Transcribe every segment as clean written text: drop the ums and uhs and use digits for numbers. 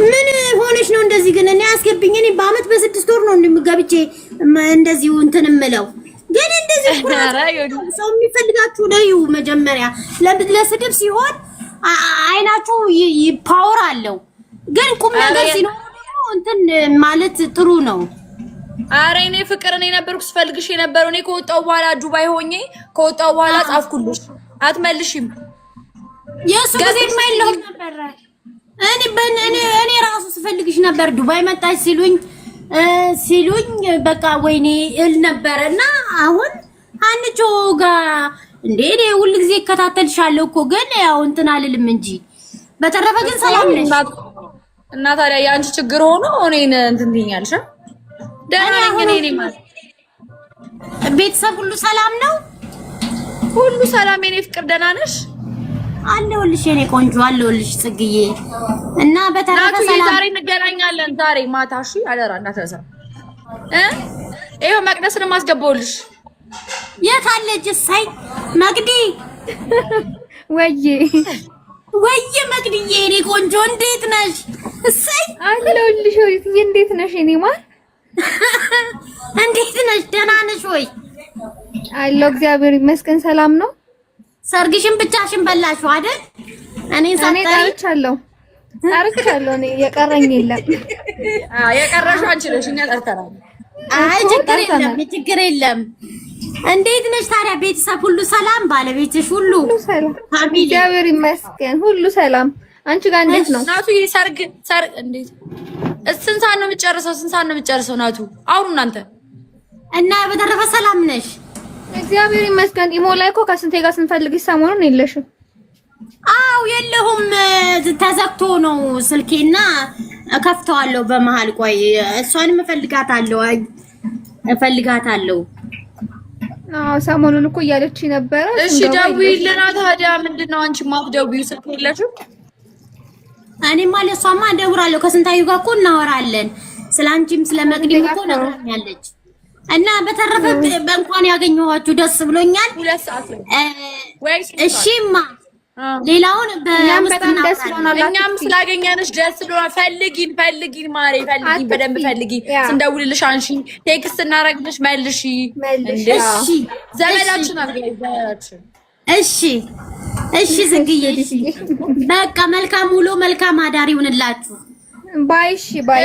ምን ሆነሽ ነው እንደዚህ? ግን እኔ አስገብኝ። እኔ በአመት በ6 ወር ነው እንደምገብቼ እንደዚህ እንትን እምለው። ግን እንደዚህ ሰው የሚፈልጋችሁ ነው መጀመሪያ ለስድብ ሲሆን አይናችሁ ፓወር አለው። ግን ቁም ነገር ሲኖር እንትን ማለት ጥሩ ነው። አረ እኔ ፍቅር እኔ ነበርኩ ስፈልግሽ የነበረው። እኔ ከወጣው በኋላ ዱባይ ሆኜ ከወጣው በኋላ ጻፍኩልሽ አትመልሽም። የሱ ጊዜ ማይለው ነበር። እኔ ራሱ ስፈልግሽ ነበር ዱባይ መጣች ሲሉኝ በቃ ወይኔ እል ነበርና አሁን አንቾ ጋር እንዴ እኔ ሁሉ ጊዜ እከታተልሻለሁ እኮ ግን ያው እንትን አልልም እንጂ በተረፈ ግን ሰላም ነሽ። እና ታዲያ ያንቺ ችግር ሆኖ እኔን እንትን ትይኛለሽ? ደህና ነኝ እኔ ማለት ቤተሰብ ሁሉ ሰላም ነው? ሁሉ ሰላም የኔ ፍቅር ደህና ነሽ? አለሁልሽ የኔ ቆንጆ አለሁልሽ ጽግዬ። እና በተረፈ ሰላም ዛሬ እንገናኛለን ዛሬ ማታ። እሺ አደራ እንዳትረሳ። ይኸው መቅደስንም አስገባሁልሽ። የት አለች? እሰይ መቅዲ ወይዬ መቅዲዬ የኔ ቆንጆ እንዴት ነሽ? እሰይ አለሁልሽ። ወይዬ እንዴት ነሽ? እኔ ማር እንዴት ነሽ? ደህና ነሽ ወይ? አለሁ እግዚአብሔር ይመስገን ሰላም ነው። ሰርግሽን ብቻሽን በላሽው አይደል? እኔ ጠርቻለሁ። እኔ የቀረኝ የለም። የቀረሽው አንቺ ነሽ። እኛ ጠርተናል። አይ ችግር የለም። እንዴት ነሽ ታዲያ? ቤተሰብ ሁሉ ሰላም? ባለቤትሽ ሁሉ ሰላም? እግዚአብሔር ይመስገን ሁሉ ሰላም። አንቺ ጋር እንዴት ነው? ናቱ ሰርግ እንዴት ስንት ሰዓት ነው የምትጨርሰው? ናቱ አውሩ እናንተ። እና በተረፈ ሰላም ነሽ? እግዚአብሔር ይመስገን። ኢሞ ላይ እኮ ከስንቴ ጋር ስንፈልግሽ ሰሞኑን የለሽም። አው የለሁም ተዘግቶ ነው ስልኬና እከፍተዋለሁ በመሃል። ቆይ እሷንም እፈልጋታለሁ። አዎ ሰሞኑን እኮ እያለች ነበር። እሺ ደውዪልና ታዲያ ምንድነው አንቺ ማትደውዪው? ስልክ የለሽም? እኔማ ለሷማ እደውላለሁ። ከስንታዩ ጋር እኮ እናወራለን። ስለአንቺም ስለመቅዲም እኮ ነግራኛለች። እና በተረፈ በእንኳን ያገኘኋችሁ ደስ ብሎኛል። እሺማ ሌላውን በጣም ደስ ብሎናል። እኛም ስላገኘንሽ ደስ ብሎናል። ፈልጊን ማሬ ፈልጊን፣ በደንብ ፈልጊን። ስንደውልልሽ አንሺ፣ ቴክስት እናረግልሽ መልሺ። እሺ ዘመዳችን አብጋይዛችን። እሺ ዝግዬ፣ በቃ መልካም ውሎ መልካም አዳር ይሁንላችሁ። ባይ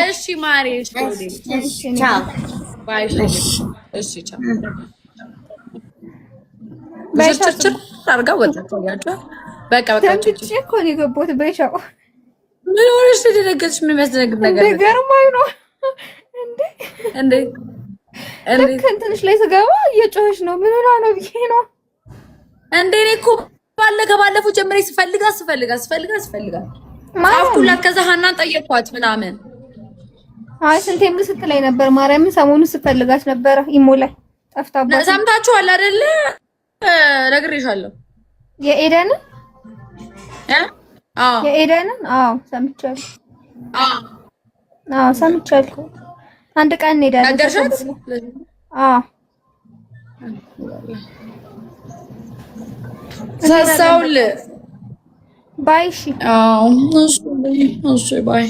እሺ ማሬ። እሺ ቻው ባይ። እሺ ቻው። በቸርቸር አርጋ ወጣች ያጫ በቃ እኮ ነው የገባሁት። በሻው ምን ሆነሽ ተደረገች? ምን የሚያስደነግጥ ነገር ገርማኝ ነው እንዴ? ልክ እንትንሽ ላይ ስገባ እየጮኸች ነው። ምን ሆና ነው ብዬ ነው እንዴ? እኔ እኮ ከባለፈው ጀምሬ ስፈልጋት ጻፍኩላት። ከዛ ሀናን ጠየኳት ምናምን። አይ ስንቴም ስትለኝ ነበር ማርያምን። ሰሞኑን ስፈልጋት ነበር ኢሞ ላይ ጠፍታባት። ሰምታችኋል አይደለ? ነግሬሻለሁ። የኤደንን አዎ ሰምቻለሁ። ሰምቻለሁ። አንድ ቀን እንሄዳለን። ነገርሻት? ሳሳውል ባይ። እሺ እሺ ባይ።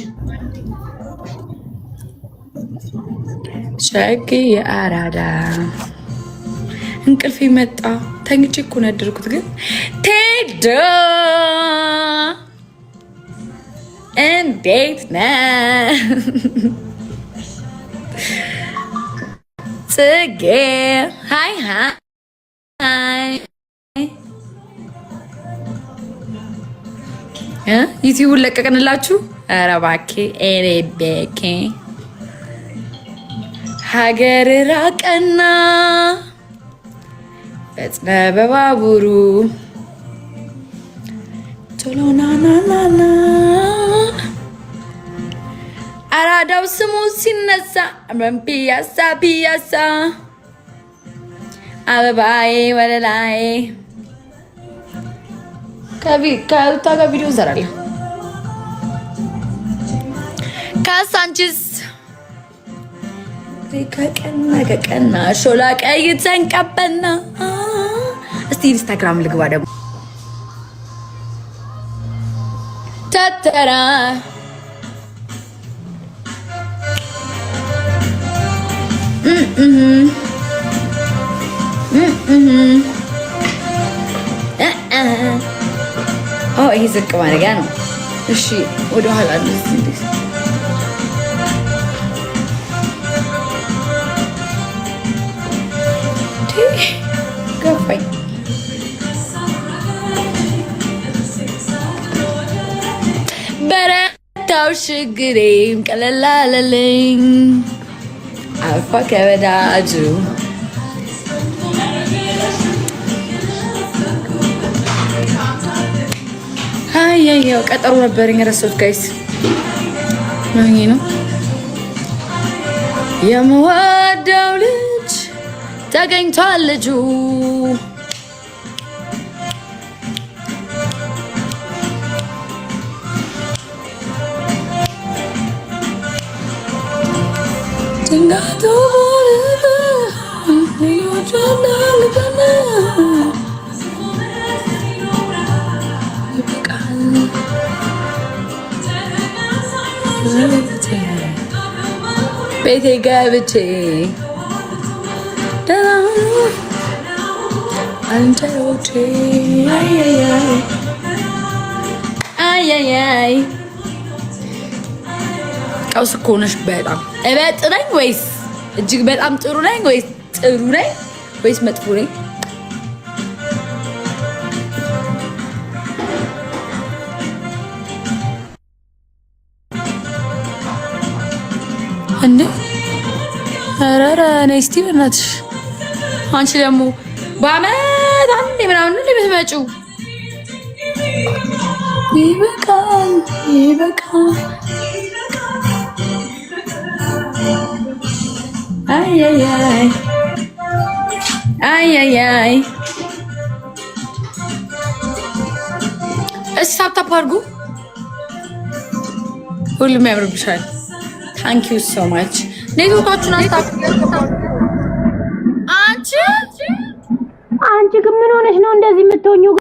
ሸቂ አራዳ እንቅልፍ መጣ። ተኝቼ እኮ ነው ያደርኩት። ግን ቴዶ እንዴት ነህ? ጽጌ ሃይ ዩቲዩብን ለቀቅንላችሁ። ኧረ እባክህ እኔ ቤኬ ሀገር ራቀና ፈጥነ በባቡሩ ቶሎ ናናናና አራዳው ስሙ ሲነሳ ፒያሳ አበባዬ ወለላይ ከሩታ ጋር ቪዲዮ እንሰራለን። ካሳንቺስ ከቀና ሾላ ቀይተን ቀበና። እስቲ ኢንስታግራም ልግባ ደግሞ ተተራ ይሄ ዝቅ ማድረጊያ ነው። እሺ ወደ ኋላ እንደዚህ ገፋኝ። በረታው ችግሬም ቀለል አለልኝ አልፏ ከወዳጁ ያው ቀጠሮ ነበረኝ ረሳሁት። ጋይስ ነው የምወደው ልጅ ተገኝቷል ልጁ ቤቴ ገብቼ አንተሮቼ አያያይ ቀውስ እኮ ነሽ። በጣም እበጥ ነኝ ወይስ እጅግ በጣም ጥሩ ነኝ ወይስ ጥሩ ነኝ ወይስ መጥፎ ነኝ? እንዴ ኧረ ነይ እስቲ በእናትሽ። አንቺ ደግሞ በአመት አንዴ ምናምን እንደ ብትመጪው ይበቃል ይበቃል። አያያይ አያያይ እሺ ታፕታፕ አድርጉ። ሁሉም ያምርብሻል። ታንክ ዩ ሶ ማች። ኔትወርካችሁን አስተካክሉ። አንቺ ግን ምን ሆነሽ ነው እንደዚህ የምትሆኚው?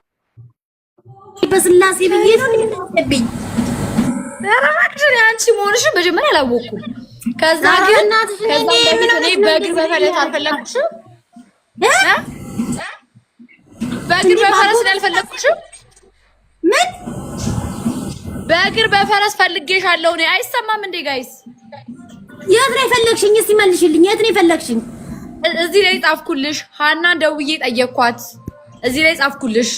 በስላሴ ብዬ ነው እንደምትሰብኝ። ኧረ እባክሽ አንቺ መሆንሽን መጀመሪያ አላወኩም። ከዛ ግን እናትሽ እኔ በእግር በፈረስ አልፈለኩሽም። በእግር በፈረስ ያልፈለኩሽም ምን በእግር በፈረስ ፈልጌሻለሁ። እኔ አይሰማም እንዴ ጋይስ? የት ነው የፈለግሽኝ? እስቲ መልሽልኝ። የት ነው የፈለግሽኝ? እዚህ ላይ ጻፍኩልሽ። ሀናን ደውዬ ጠየኳት። እዚህ ላይ ጻፍኩልሽ።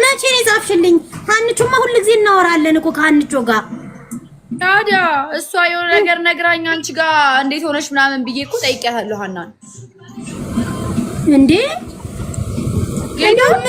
መቼ ነው የጻፍሽልኝ? ሀንቾማ ሁልጊዜ እናወራለን እኮ ከሀንቾ ጋር። ታዲያ እሷ የሆነ ነገር ነግራኝ አንቺ ጋር እንዴት ሆነሽ ምናምን ብዬ እኮ ጠይቂያታለሁ ሀናን። እንዴ እንደውም